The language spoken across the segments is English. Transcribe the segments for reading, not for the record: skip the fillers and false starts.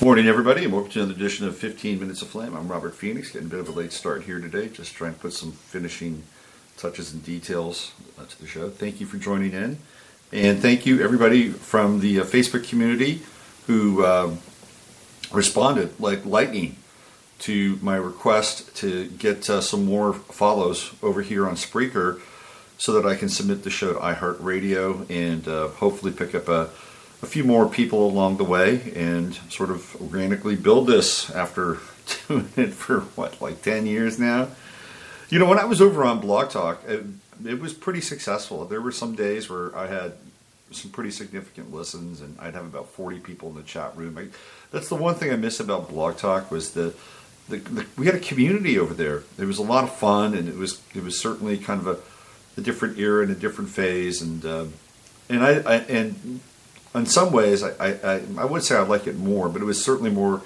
Morning, everybody, and welcome to another edition of 15 Minutes of Flame. I'm Robert Phoenix, getting a bit of a late start here today, just trying to put some finishing touches and details to the show. Thank you for joining in, and thank you, everybody from the Facebook community who responded like lightning to my request to get some more follows over here on Spreaker so that I can submit the show to iHeartRadio and hopefully pick up a few more people along the way and sort of organically build this after doing it for, like 10 years now? You know, when I was over on Blog Talk, it was pretty successful. There were some days where I had some pretty significant listens, and I'd have about 40 people in the chat room. That's the one thing I miss about Blog Talk was we had a community over there. It was a lot of fun, and it was certainly kind of a different era and a different phase, and in some ways, I would say I like it more, but it was certainly more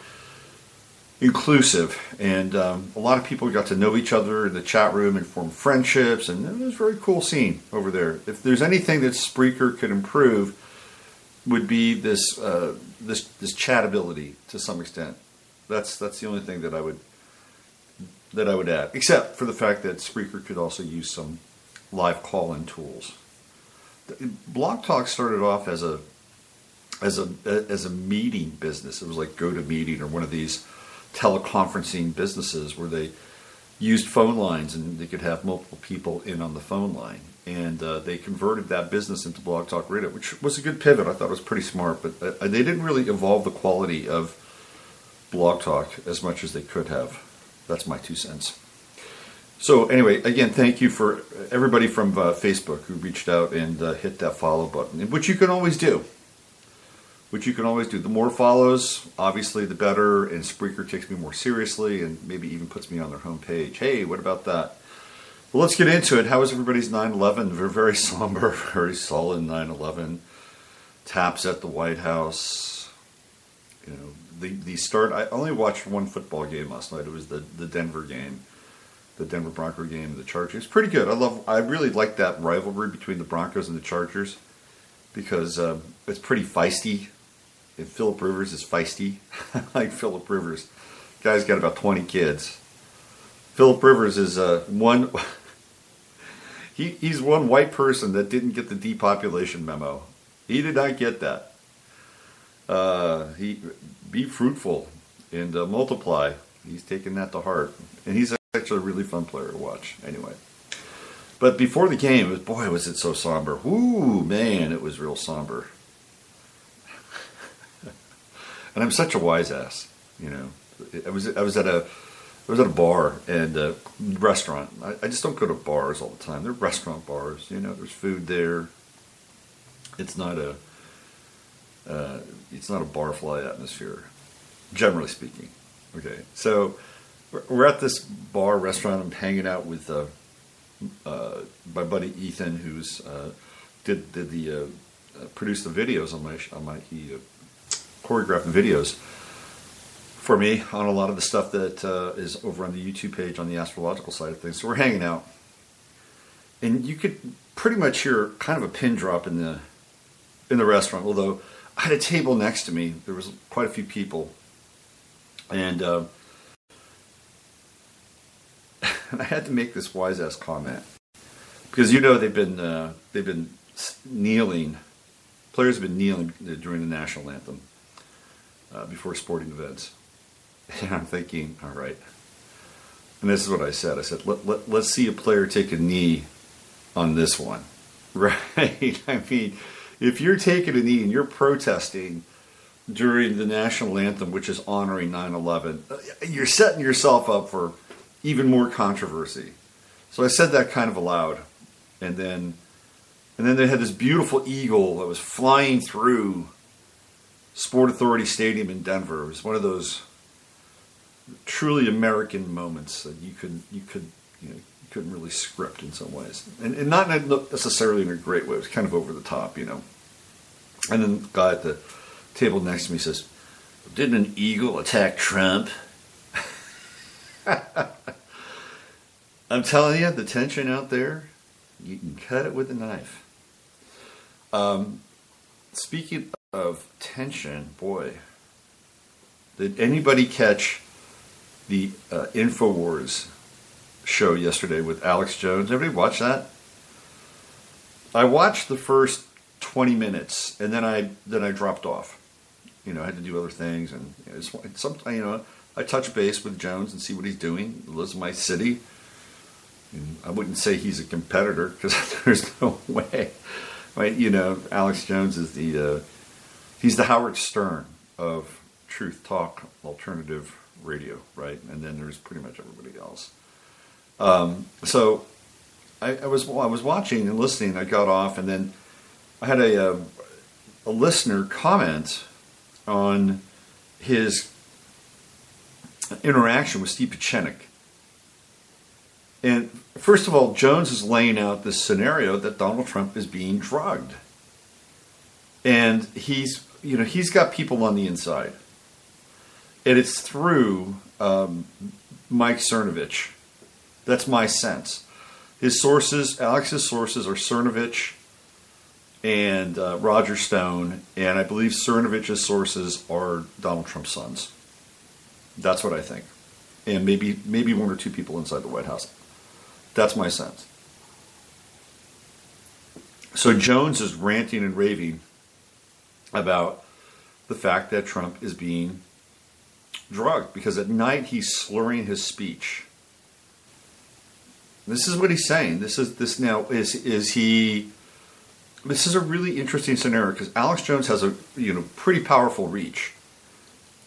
inclusive, and a lot of people got to know each other in the chat room and form friendships, and it was a very cool scene over there. If there's anything that Spreaker could improve, would be this chatability to some extent. That's the only thing that I would add, except for the fact that Spreaker could also use some live call-in tools. Blog Talk started off as a meeting business. It was like GoToMeeting or one of these teleconferencing businesses where they used phone lines and they could have multiple people in on the phone line. And they converted that business into Blog Talk Radio, which was a good pivot. I thought it was pretty smart, but they didn't really evolve the quality of Blog Talk as much as they could have. That's my 2 cents. So anyway, again, thank you for everybody from Facebook who reached out and hit that follow button, which you can always do. The more follows, obviously, the better, and Spreaker takes me more seriously and maybe even puts me on their homepage. Hey, what about that? Well, let's get into it. How was everybody's 9/11? Very somber, very solid 9/11. Taps at the White House. You know, the start. I only watched one football game last night. It was the Denver game, the Denver Bronco game, and the Chargers. Pretty good. I really like that rivalry between the Broncos and the Chargers because it's pretty feisty. And Philip Rivers is feisty. I like Philip Rivers. Guy's got about 20 kids. Philip Rivers is one. He's one white person that didn't get the depopulation memo. He did not get that. Be fruitful and multiply. He's taken that to heart, and he's actually a really fun player to watch. Anyway, but before the game, boy, was it so somber. Ooh, man, it was real somber. And I'm such a wise ass, you know. I was at a bar and a restaurant. I just don't go to bars all the time. They're restaurant bars, you know. There's food there. It's not a barfly atmosphere, generally speaking. Okay, so we're at this bar restaurant. I'm hanging out with my buddy Ethan, who's produced the videos on my choreographed videos for me on a lot of the stuff that is over on the YouTube page on the astrological side of things. So we're hanging out, and you could pretty much hear kind of a pin drop in the restaurant. Although I had a table next to me, there was quite a few people, and I had to make this wise ass comment because they've been kneeling. Players have been kneeling during the national anthem. Before sporting events. And I'm thinking, all right. And this is what I said. I said, let's see a player take a knee on this one. Right? I mean, if you're taking a knee and you're protesting during the national anthem, which is honoring 9/11, you're setting yourself up for even more controversy. So I said that kind of aloud. And then they had this beautiful eagle that was flying through Sport Authority Stadium in Denver. It was one of those truly American moments that you couldn't really script in some ways, and not necessarily in a great way. It was kind of over the top, you know. And then the guy at the table next to me says, "Didn't an eagle attack Trump?" I'm telling you, the tension out there, you can cut it with a knife. Speaking of tension, boy, Did anybody catch the Infowars show yesterday with Alex Jones? Everybody watch that? I watched the first 20 minutes and then I dropped off. I had to do other things, and I touch base with Jones and see what he's doing. He lives in my city. And I wouldn't say he's a competitor because there's no way. Right? Alex Jones is he's the Howard Stern of Truth Talk alternative radio, right? And then there's pretty much everybody else. So I was watching and listening. I got off, and then I had a listener comment on his interaction with Steve Pieczenik. And first of all, Jones is laying out this scenario that Donald Trump is being drugged. And he's got people on the inside. And it's through Mike Cernovich. That's my sense. Alex's sources are Cernovich and Roger Stone, and I believe Cernovich's sources are Donald Trump's sons. That's what I think. And maybe one or two people inside the White House. That's my sense. So Jones is ranting and raving about the fact that Trump is being drugged, because at night he's slurring his speech. This is what he's saying. This is a really interesting scenario, because Alex Jones has a pretty powerful reach.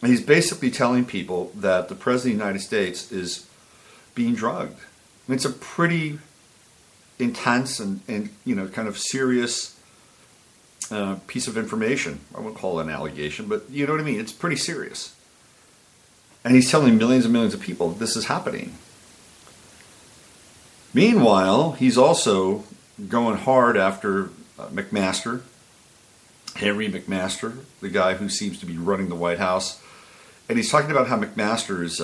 And he's basically telling people that the President of the United States is being drugged. I mean, it's a pretty intense and kind of serious piece of information. I wouldn't call it an allegation, but you know what I mean? It's pretty serious. And he's telling millions and millions of people this is happening. Meanwhile, he's also going hard after McMaster, Henry McMaster, the guy who seems to be running the White House. And he's talking about how McMaster is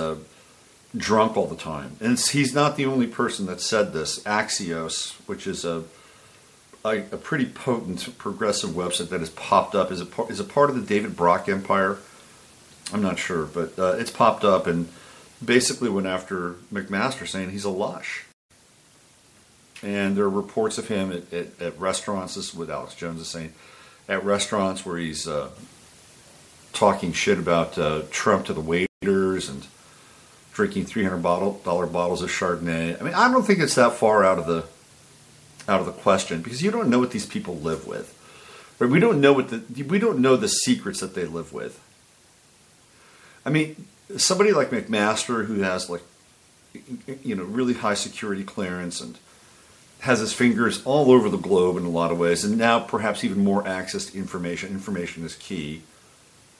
drunk all the time. And he's not the only person that said this. Axios, which is a pretty potent progressive website that has popped up, is a part of the David Brock empire. I'm not sure, but it's popped up and basically went after McMaster, saying he's a lush. And there are reports of him at restaurants. This is what Alex Jones is saying. At restaurants where he's talking shit about Trump to the waiters and drinking $300 bottles of Chardonnay. I mean, I don't think it's that far out of the question, because you don't know what these people live with. Or we don't know the secrets that they live with. I mean, somebody like McMaster, who has really high security clearance and has his fingers all over the globe in a lot of ways, and now perhaps even more access to information. Information is key.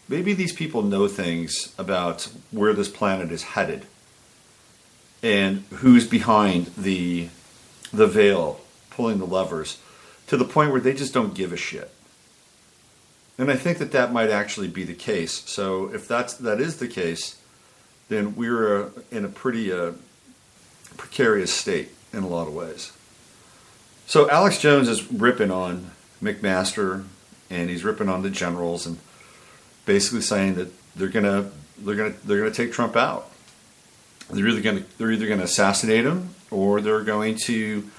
Maybe these people know things about where this planet is headed and who's behind the veil, pulling the levers, to the point where they just don't give a shit. And I think that might actually be the case. So if that is the case, then we're in a pretty precarious state in a lot of ways. So Alex Jones is ripping on McMaster, and he's ripping on the generals, and basically saying that they're gonna take Trump out. They're either gonna assassinate him, or they're going to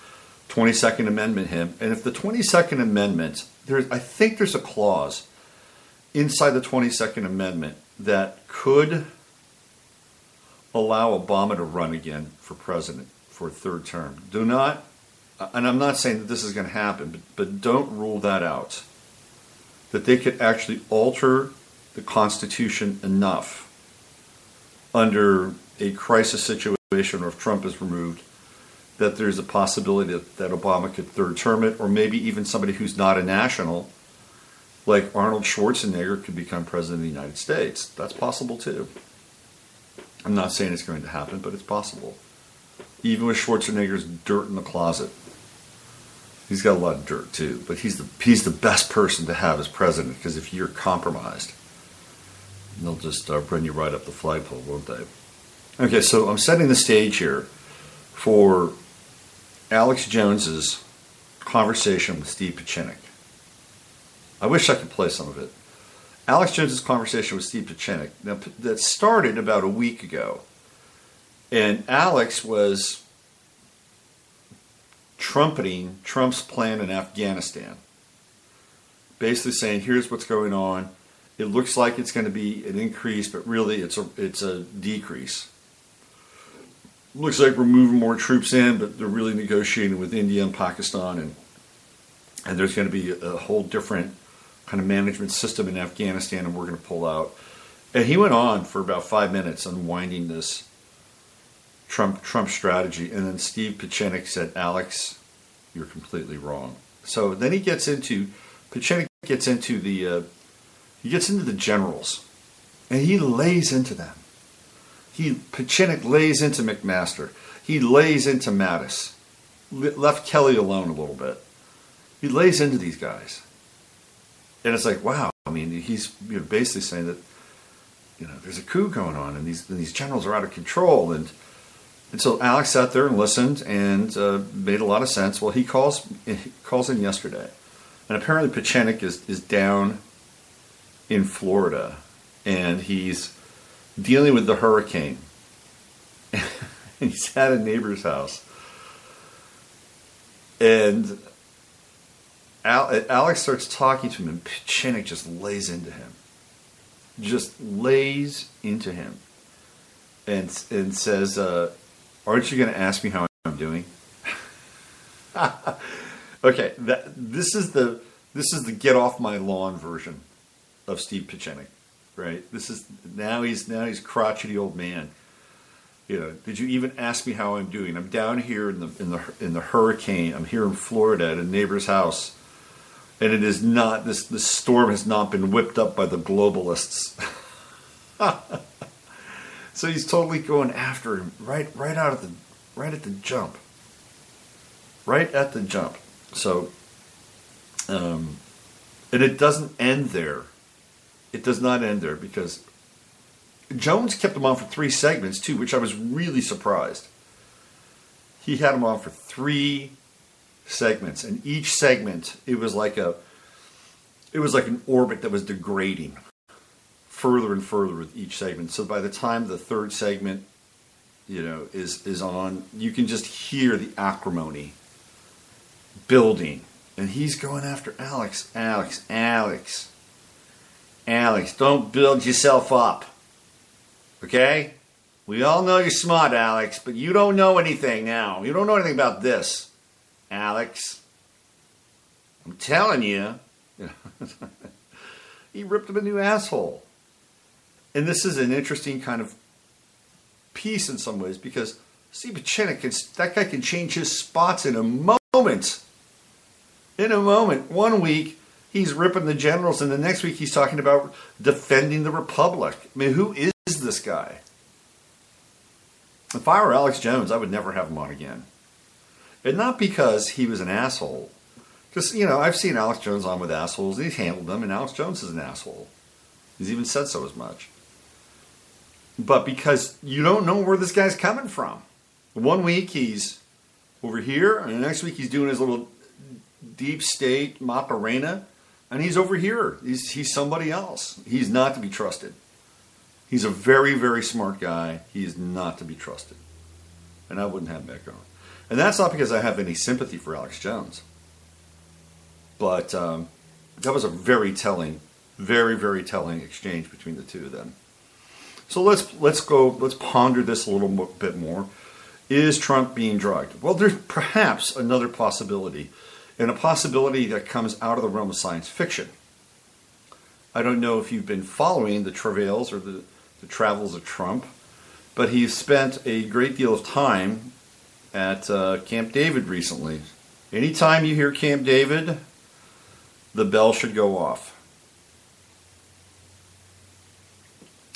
22nd Amendment him. And if the 22nd Amendment, I think there's a clause inside the 22nd Amendment that could allow Obama to run again for president for a third term. Do not, and I'm not saying that this is going to happen, but don't rule that out. That they could actually alter the Constitution enough under a crisis situation, or if Trump is removed, that there's a possibility that Obama could third term it, or maybe even somebody who's not a national, like Arnold Schwarzenegger, could become president of the United States. That's possible too. I'm not saying it's going to happen, but it's possible. Even with Schwarzenegger's dirt in the closet. He's got a lot of dirt too, but he's the best person to have as president, because if you're compromised, they'll just run you right up the flagpole, won't they? Okay, so I'm setting the stage here for Alex Jones's conversation with Steve Pieczenik. I wish I could play some of it. Alex Jones's conversation with Steve Pieczenik. Now, that started about a week ago. And Alex was trumpeting Trump's plan in Afghanistan. Basically saying, here's what's going on. It looks like it's going to be an increase, but really it's a decrease. Looks like we're moving more troops in, but they're really negotiating with India and Pakistan, and there's going to be a whole different kind of management system in Afghanistan, and we're going to pull out. And he went on for about 5 minutes unwinding this Trump strategy, and then Steve Pieczenik said, Alex, you're completely wrong. So then Pieczenik gets into the generals, and he lays into them. Pieczenik lays into McMaster. He lays into Mattis. Left Kelly alone a little bit. He lays into these guys. And it's like, wow. I mean, he's basically saying that, there's a coup going on, and these generals are out of control. And so Alex sat there and listened and made a lot of sense. Well, he calls in yesterday. And apparently Pieczenik is down in Florida, and he's dealing with the hurricane. And he's at a neighbor's house. And Alex starts talking to him, and Pieczenik just lays into him. And says, aren't you going to ask me how I'm doing? Okay, this is the get off my lawn version of Steve Pieczenik, right? He's crotchety old man. Did you even ask me how I'm doing? I'm down here in the hurricane. I'm here in Florida at a neighbor's house, and it is not this storm has not been whipped up by the globalists. So he's totally going after him right at the jump. Right at the jump. So, and it doesn't end there. It does not end there, because Jones kept him on for 3 segments too, which I was really surprised. He had him on for 3 segments, and each segment it was like an orbit that was degrading further and further with each segment. So by the time the 3rd segment, is on, you can just hear the acrimony building, and he's going after Alex, don't build yourself up. Okay? We all know you're smart, Alex, but you don't know anything now. You don't know anything about this, Alex. I'm telling you. He ripped him a new asshole. And this is an interesting kind of piece in some ways, because Steve Pieczenik, that guy can change his spots in a moment. In a moment. 1 week, he's ripping the generals, and the next week he's talking about defending the Republic. I mean, who is this guy? If I were Alex Jones, I would never have him on again. And not because he was an asshole. Because, I've seen Alex Jones on with assholes, and he's handled them, and Alex Jones is an asshole. He's even said so as much. But because you don't know where this guy's coming from. 1 week he's over here, and the next week he's doing his little deep state Macarena, and he's over here. He's somebody else. He's not to be trusted. He's a very, very smart guy. He is not to be trusted. And I wouldn't have him back on. And that's not because I have any sympathy for Alex Jones. But that was a very telling, very, very telling exchange between the two of them. So let's ponder this a little bit more. Is Trump being drugged? Well, there's perhaps another possibility, and a possibility that comes out of the realm of science fiction. I don't know if you've been following the travails or the travels of Trump, but he's spent a great deal of time at Camp David recently. Anytime you hear Camp David, the bell should go off.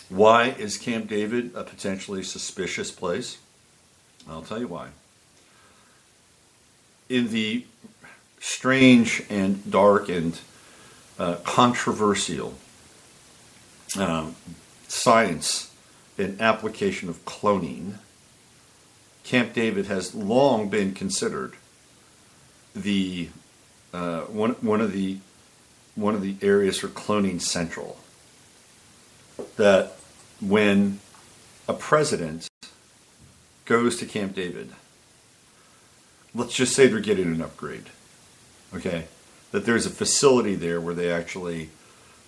Why is Camp David a potentially suspicious place? I'll tell you why. In the strange and dark and controversial science and application of cloning, Camp David has long been considered the one of the areas for cloning central. that when a president goes to Camp David, let's just say they're getting an upgrade, okay? That there's a facility there where they actually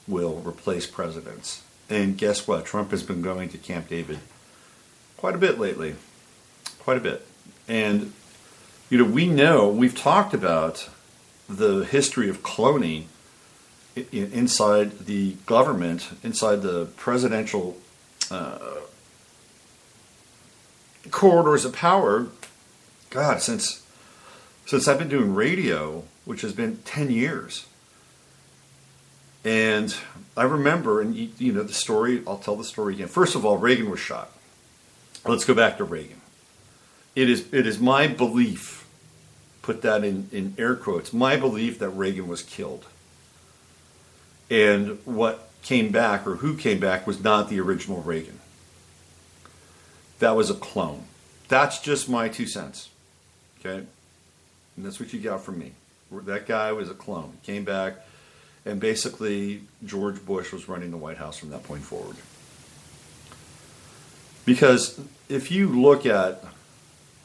will replace presidents. And guess what? Trump has been going to Camp David quite a bit lately. Quite a bit. And, we've talked about the history of cloning inside the government, inside the presidential corridors of power, God, since I've been doing radio, which has been 10 years. And I remember, and the story, I'll tell the story again. First of all, Reagan was shot. Let's go back to Reagan. It is my belief, put that in air quotes, my belief that Reagan was killed. And what came back, or who came back, was not the original Reagan. That was a clone. That's just my 2 cents. Okay? And that's what you got from me. That guy was a clone. He came back, and basically George Bush was running the White House from that point forward. Because if you look at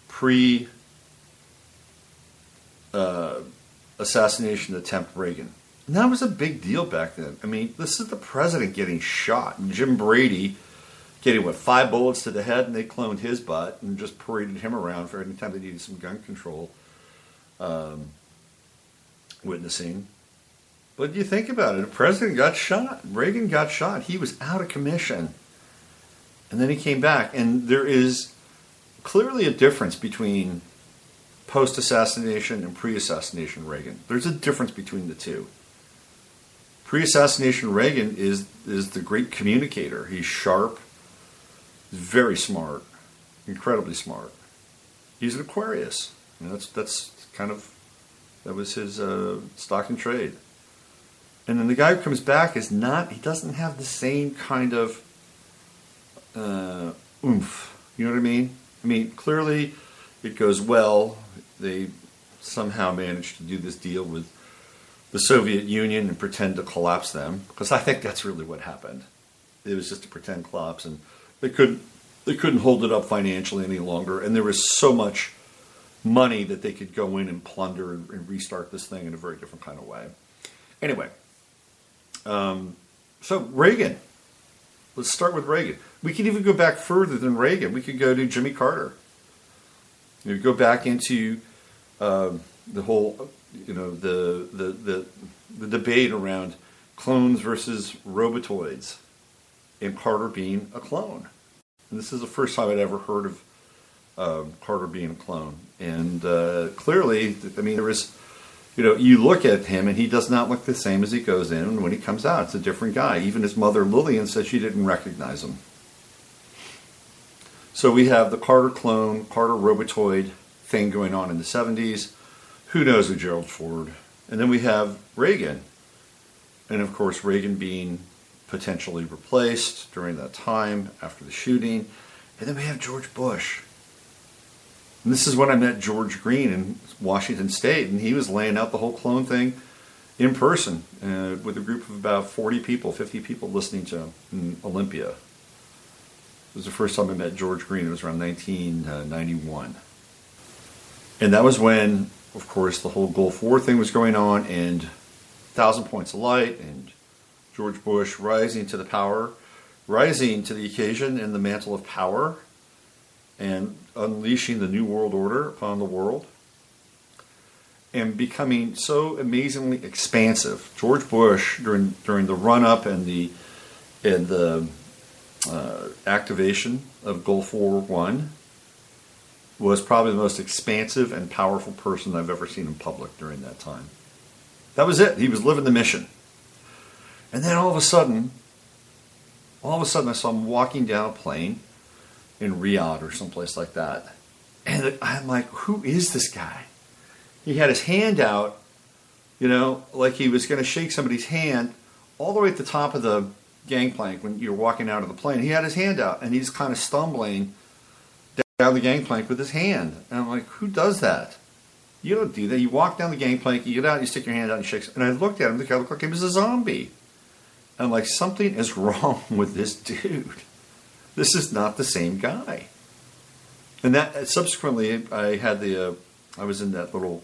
pre-assassination attempt Reagan, and that was a big deal back then. I mean, this is the president getting shot, and Jim Brady getting, 5 bullets to the head, and they cloned his butt and just paraded him around for any time they needed some gun control witnessing. But you think about it, the president got shot. Reagan got shot. He was out of commission. And then he came back. And there is clearly a difference between post-assassination and pre-assassination Reagan. There's a difference between the two. Pre-assassination Reagan is the great communicator. He's sharp, very smart, incredibly smart. He's an Aquarius. That's kind of, that was his stock and trade. And then the guy who comes back is not, he doesn't have the same kind of oomph. You know what I mean? I mean, clearly it goes well. They somehow managed to do this deal with the Soviet Union and pretend to collapse them, because I think that's really what happened. It was just a pretend collapse, and they couldn't hold it up financially any longer, and there was so much money that they could go in and plunder and restart this thing in a very different kind of way. Anyway, so Reagan. Let's start with Reagan. We could even go back further than Reagan. We could go to Jimmy Carter. You go back into the whole, the debate around clones versus robotoids, and Carter being a clone. And this is the first time I'd ever heard of Carter being a clone. And clearly, I mean, there was, you look at him and he does not look the same as he goes in, and when he comes out, it's a different guy. Even his mother, Lillian, said she didn't recognize him. So we have the Carter clone, Carter robotoid thing going on in the 70s. Who knows with Gerald Ford? And then we have Reagan. And of course, Reagan being potentially replaced during that time after the shooting. And then we have George Bush. And this is when I met George Green in Washington State, and he was laying out the whole clone thing in person with a group of about 40 people, 50 people listening to him in Olympia. It was the first time I met George Green. It was around 1991. And that was when, of course, the whole Gulf War thing was going on, and 1,000 Points of Light, and George Bush rising to the occasion in the mantle of power, and unleashing the New World Order upon the world, and becoming so amazingly expansive. George Bush, during the run-up and the activation of Gulf War I, was probably the most expansive and powerful person I've ever seen in public during that time. That was it. He was living the mission. And then all of a sudden I saw him walking down a plane in Riyadh or someplace like that. And I'm like, who is this guy? He had his hand out, like he was going to shake somebody's hand all the way at the top of the gangplank when you're walking out of the plane. He had his hand out, and he's kind of stumbling down the gangplank with his hand. And I'm like, who does that? You don't do that. You walk down the gangplank, you get out, you stick your hand out and shake. And I looked at him, the guy looked like he was a zombie. I'm like, something is wrong with this dude. This is not the same guy. And that subsequently, I was in that little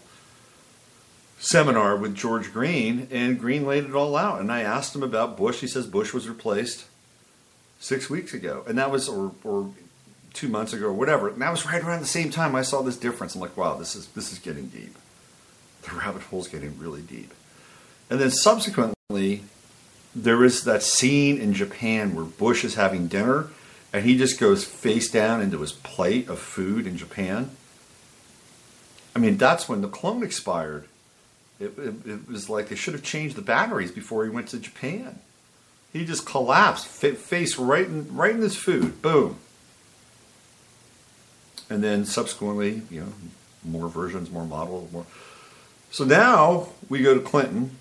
seminar with George Green, and Green laid it all out. And I asked him about Bush. He says Bush was replaced 6 weeks ago, and that was or 2 months ago or whatever. And that was right around the same time I saw this difference. I'm like, wow, this is getting deep. The rabbit hole's getting really deep. And then subsequently, there is that scene in Japan where Bush is having dinner, and he just goes face down into his plate of food in Japan. I mean, that's when the clone expired. It was like they should have changed the batteries before he went to Japan. He just collapsed, face right in his food. Boom. And then subsequently, more versions, more models, more. So now we go to Clinton.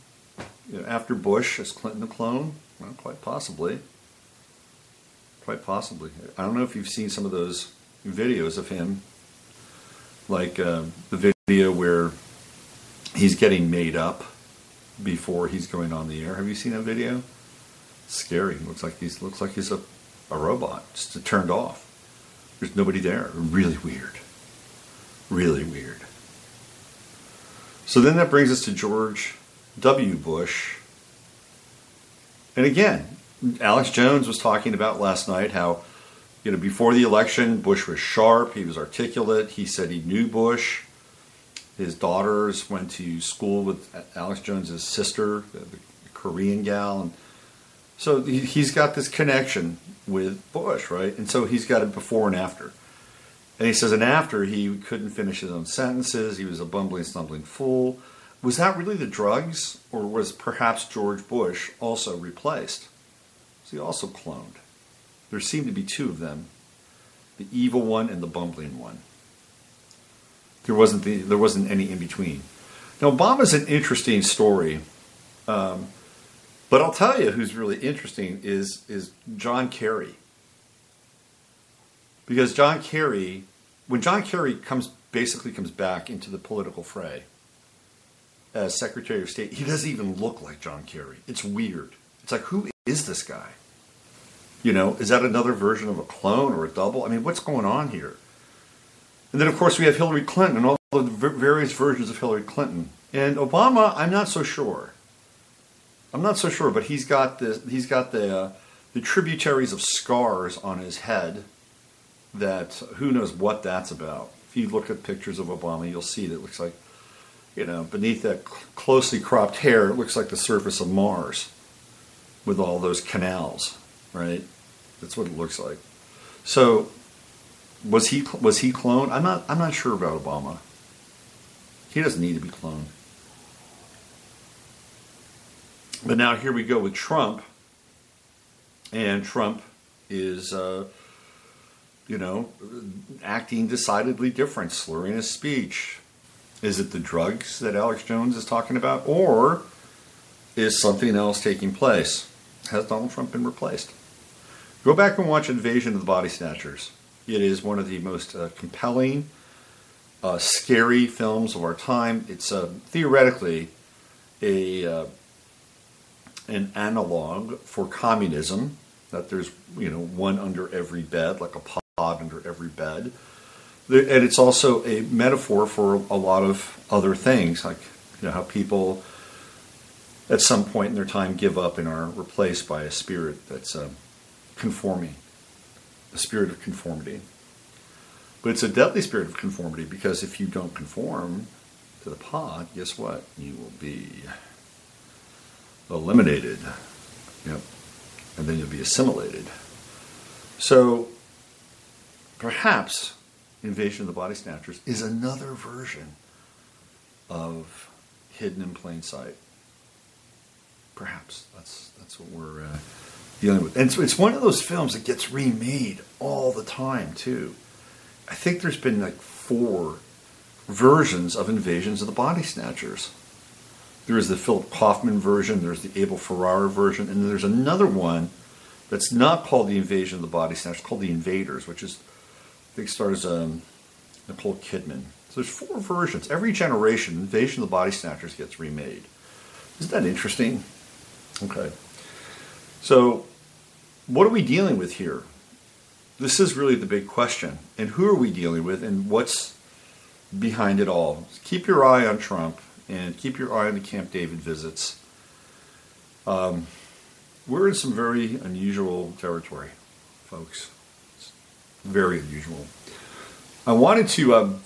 After Bush, is Clinton a clone? Well, quite possibly. Quite possibly. I don't know if you've seen some of those videos of him, like the video where he's getting made up before he's going on the air. Have you seen that video? It's scary. Looks like he's a robot, just turned off. There's nobody there. Really weird. Really weird. So then that brings us to George W. Bush. And again, Alex Jones was talking about last night how, before the election, Bush was sharp, he was articulate, he said he knew Bush. His daughters went to school with Alex Jones's sister, the Korean gal. And so he's got this connection with Bush, right? And so he's got it before and after. And he says, and after, he couldn't finish his own sentences, he was a bumbling, stumbling fool. Was that really the drugs, or was perhaps George Bush also replaced? Was he also cloned? There seemed to be two of them, the evil one and the bumbling one. There wasn't any in between. Now, Obama's an interesting story, but I'll tell you who's really interesting is John Kerry. Because when John Kerry comes back into the political fray as Secretary of State, he doesn't even look like John Kerry. It's weird. It's like, who is this guy? Is that another version of a clone or a double? I mean, what's going on here? And then, of course, we have Hillary Clinton and all the various versions of Hillary Clinton. And Obama, I'm not so sure. But he's got the tributaries of scars on his head that who knows what that's about. If you look at pictures of Obama, you'll see that it looks like, beneath that closely cropped hair, it looks like the surface of Mars with all those canals, right? That's what it looks like. So, was he cloned? I'm not sure about Obama. He doesn't need to be cloned. But now here we go with Trump, and Trump is, acting decidedly different, slurring his speech. Is it the drugs that Alex Jones is talking about, or is something else taking place? Has Donald Trump been replaced? Go back and watch Invasion of the Body Snatchers. It is one of the most compelling, scary films of our time. It's theoretically an analog for communism, that there's one under every bed, like a pod under every bed. And it's also a metaphor for a lot of other things, like how people at some point in their time give up and are replaced by a spirit that's conforming, a spirit of conformity. But it's a deadly spirit of conformity, because if you don't conform to the pod, guess what? You will be eliminated. Yep. And then you'll be assimilated. So perhaps Invasion of the Body Snatchers is another version of Hidden in Plain Sight. Perhaps that's what we're dealing with. And so it's one of those films that gets remade all the time too. I think there's been like 4 versions of Invasions of the Body Snatchers. There is the Philip Kaufman version, there's the Abel Ferrara version, and there's another one that's not called the Invasion of the Body Snatchers, called The Invaders, which is, I think, stars Nicole Kidman. So there's 4 versions. Every generation, Invasion of the Body Snatchers gets remade. Isn't that interesting? Okay. So, what are we dealing with here? This is really the big question. And who are we dealing with, and what's behind it all? Keep your eye on Trump, and keep your eye on the Camp David visits. We're in some very unusual territory, folks. It's very unusual. I wanted to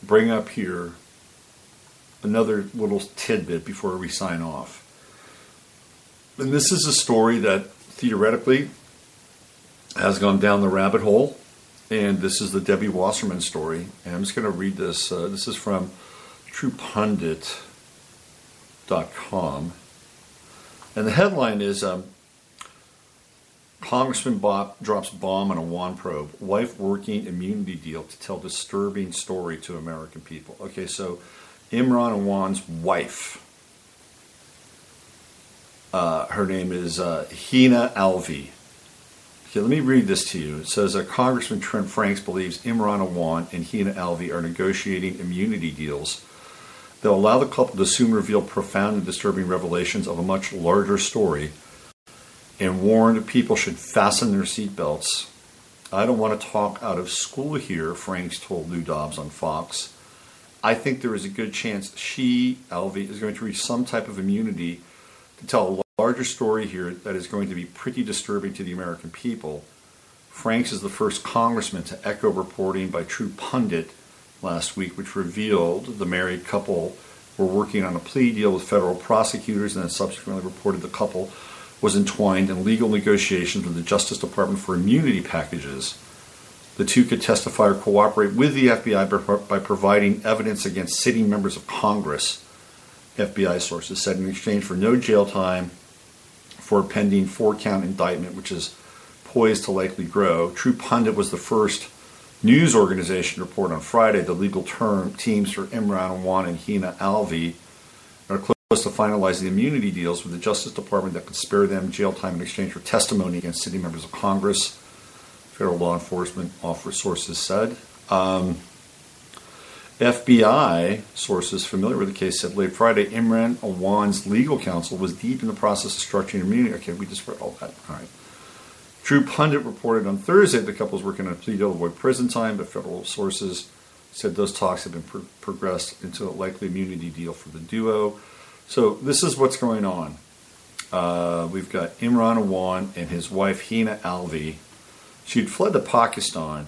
bring up here another little tidbit before we sign off. And this is a story that theoretically has gone down the rabbit hole. And this is the Debbie Wasserman story. And I'm just going to read this. This is from truepundit.com. And the headline is, Congressman drops bomb on a WAN probe. Wife working immunity deal to tell disturbing story to American people. Okay, so Imran Awan's wife, her name is Hina Alvi. Okay, let me read this to you. It says, Congressman Trent Franks believes Imran Awan and Hina Alvi are negotiating immunity deals that will allow the couple to soon reveal profound and disturbing revelations of a much larger story, and warned people should fasten their seatbelts. I don't want to talk out of school here, Franks told Lou Dobbs on Fox. I think there is a good chance she, Alvi, is going to reach some type of immunity to tell a larger story here that is going to be pretty disturbing to the American people. Franks is the first congressman to echo reporting by True Pundit last week, which revealed the married couple were working on a plea deal with federal prosecutors, and then subsequently reported the couple was entwined in legal negotiations with the Justice Department for immunity packages. The two could testify or cooperate with the FBI by providing evidence against sitting members of Congress, FBI sources said, in exchange for no jail time for a pending 4-count indictment, which is poised to likely grow. True Pundit was the first news organization to report on Friday the legal teams for Imran Awan and Hina Alvi are close to finalizing immunity deals with the Justice Department that could spare them jail time in exchange for testimony against sitting members of Congress, federal law enforcement sources said. FBI sources familiar with the case said late Friday Imran Awan's legal counsel was deep in the process of structuring immunity. Okay, we just read all that. All right. True Pundit reported on Thursday the couple was working on a plea deal to avoid prison time, but federal sources said those talks have been progressed into a likely immunity deal for the duo. So this is what's going on. We've got Imran Awan and his wife Hina Alvi. She'd fled to Pakistan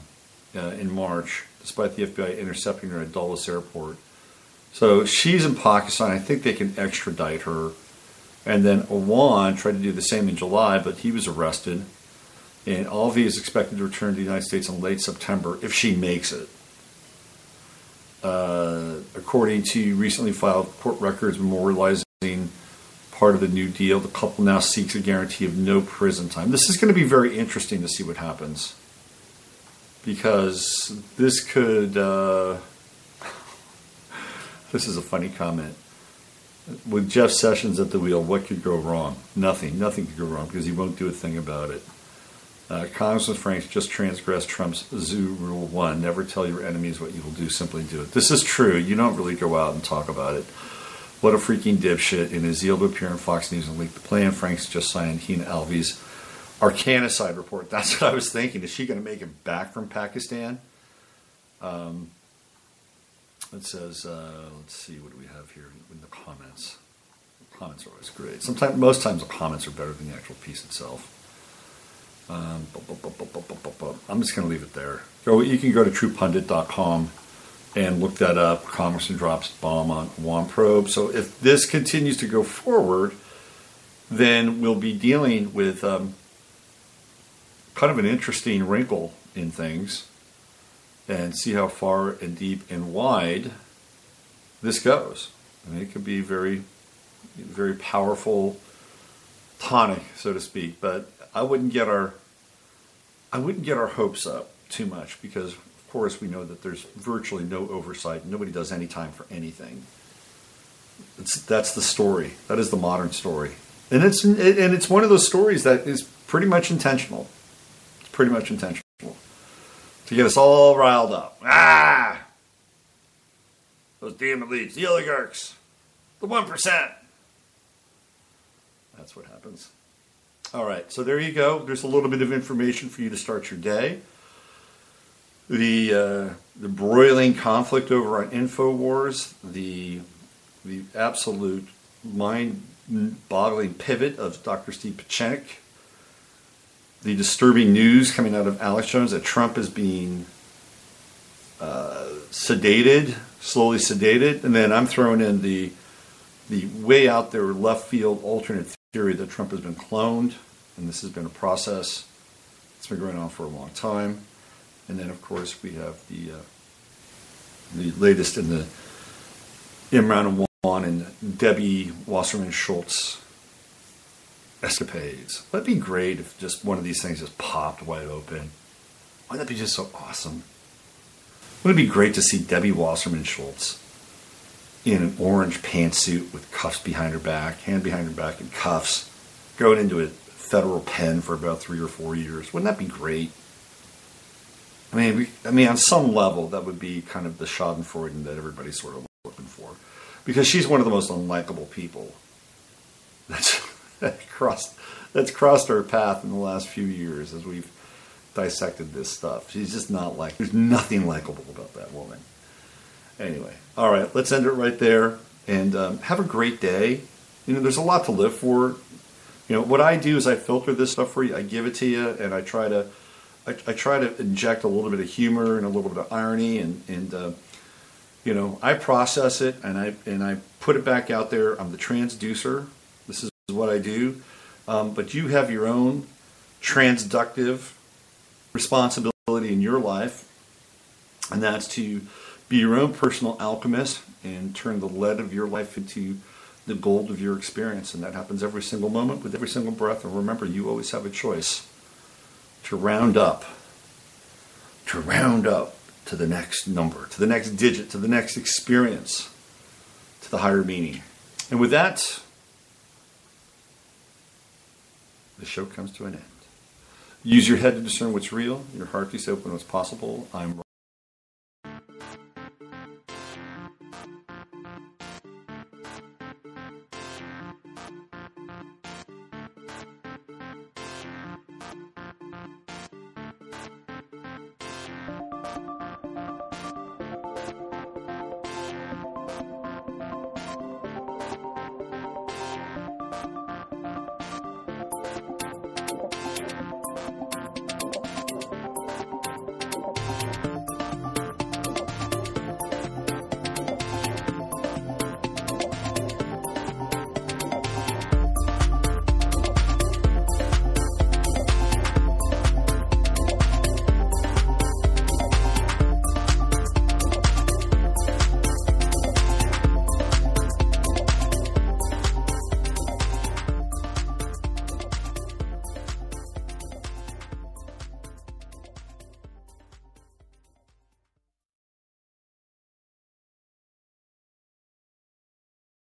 in March, despite the FBI intercepting her at Dulles Airport. So she's in Pakistan. I think they can extradite her. And then Awan tried to do the same in July, but he was arrested. And Alvi is expected to return to the United States in late September if she makes it. According to recently filed court records memorializing part of the new deal, the couple now seeks a guarantee of no prison time. This is going to be very interesting to see what happens, because this could... this is a funny comment. With Jeff Sessions at the wheel, what could go wrong? Nothing. Nothing could go wrong, because he won't do a thing about it. Congressman Franks just transgressed Trump's zoo rule 1. Never tell your enemies what you will do, simply do it. This is true. You don't really go out and talk about it. What a freaking dipshit. In his zeal to appear on Fox News and leak the plan, Franks just signed Hina Alvi's Arcanicide report. That's what I was thinking. Is she going to make it back from Pakistan? It says, let's see, what do we have here in the comments? The comments are always great. Most times the comments are better than the actual piece itself. I'm just going to leave it there. You can go to truepundit.com and look that up. Congressman drops bomb on WAN probe. So if this continues to go forward, then we'll be dealing with kind of an interesting wrinkle in things, and see how far and deep and wide this goes. I mean, it could be very, very powerful tonic, so to speak, but I wouldn't get our hopes up too much, because of course we know that there's virtually no oversight. Nobody does any time for anything. That's the story. That is the modern story, and it's one of those stories that is pretty much intentional. It's pretty much intentional to get us all riled up. Those damn elites, the oligarchs, the 1%. That's what happens. All right, so there you go. There's a little bit of information for you to start your day. The broiling conflict over on Infowars, the absolute mind-boggling pivot of Dr. Steve Pieczenik, the disturbing news coming out of Alex Jones that Trump is being sedated, slowly sedated, and then I'm throwing in the way out there left field alternate theory that Trump has been cloned, and this has been a process. It's been going on for a long time. And then, of course, we have the latest in the Imran Awan and Debbie Wasserman Schultz escapades. That'd be great if just one of these things just popped wide open. Wouldn't that be just so awesome? Wouldn't it be great to see Debbie Wasserman Schultz in an orange pantsuit with cuffs behind her back, hand behind her back, and cuffs, going into a federal pen for about 3 or 4 years? Wouldn't that be great? I mean, on some level, that would be kind of the Schadenfreude that everybody's sort of looking for, because she's one of the most unlikable people that's crossed our path in the last few years as we've dissected this stuff. She's just not like. There's nothing likable about that woman. Anyway, all right, let's end it right there, and have a great day. You know, there's a lot to live for. You know, what I do is I filter this stuff for you. I give it to you, and I try to inject a little bit of humor and a little bit of irony, and you know, I process it and I put it back out there. I'm the transducer. This is what I do. But you have your own transductive responsibility in your life, and that's to be your own personal alchemist and turn the lead of your life into the gold of your experience. And that happens every single moment with every single breath. And remember, you always have a choice to round up to the next number, to the next digit, to the next experience, to the higher meaning. And with that, the show comes to an end. Use your head to discern what's real, your heart to say open what's possible. I'm